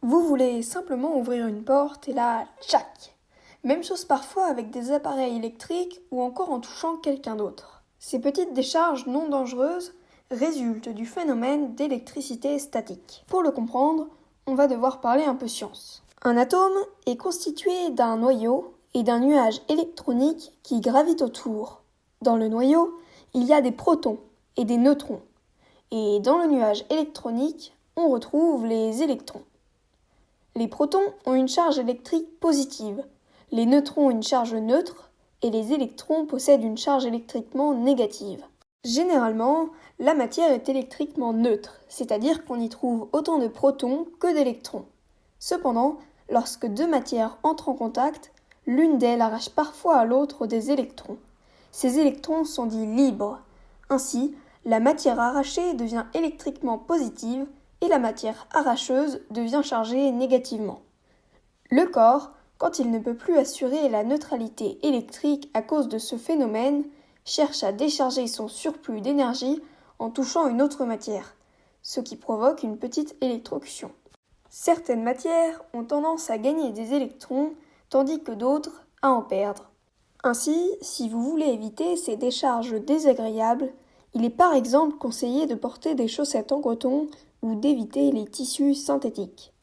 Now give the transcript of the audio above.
Vous voulez simplement ouvrir une porte et là, tchac! Même chose parfois avec des appareils électriques ou encore en touchant quelqu'un d'autre. Ces petites décharges non dangereuses résultent du phénomène d'électricité statique. Pour le comprendre, on va devoir parler un peu science. Un atome est constitué d'un noyau et d'un nuage électronique qui gravitent autour. Dans le noyau, il y a des protons et des neutrons. Et dans le nuage électronique, on retrouve les électrons. Les protons ont une charge électrique positive, les neutrons une charge neutre et les électrons possèdent une charge électriquement négative. Généralement, la matière est électriquement neutre, c'est-à-dire qu'on y trouve autant de protons que d'électrons. Cependant, lorsque deux matières entrent en contact, l'une d'elles arrache parfois à l'autre des électrons. Ces électrons sont dits libres. Ainsi, la matière arrachée devient électriquement positive et la matière arracheuse devient chargée négativement. Le corps, quand il ne peut plus assurer la neutralité électrique à cause de ce phénomène, cherche à décharger son surplus d'énergie en touchant une autre matière, ce qui provoque une petite électrocution. Certaines matières ont tendance à gagner des électrons, tandis que d'autres à en perdre. Ainsi, si vous voulez éviter ces décharges désagréables, il est par exemple conseillé de porter des chaussettes en coton ou d'éviter les tissus synthétiques.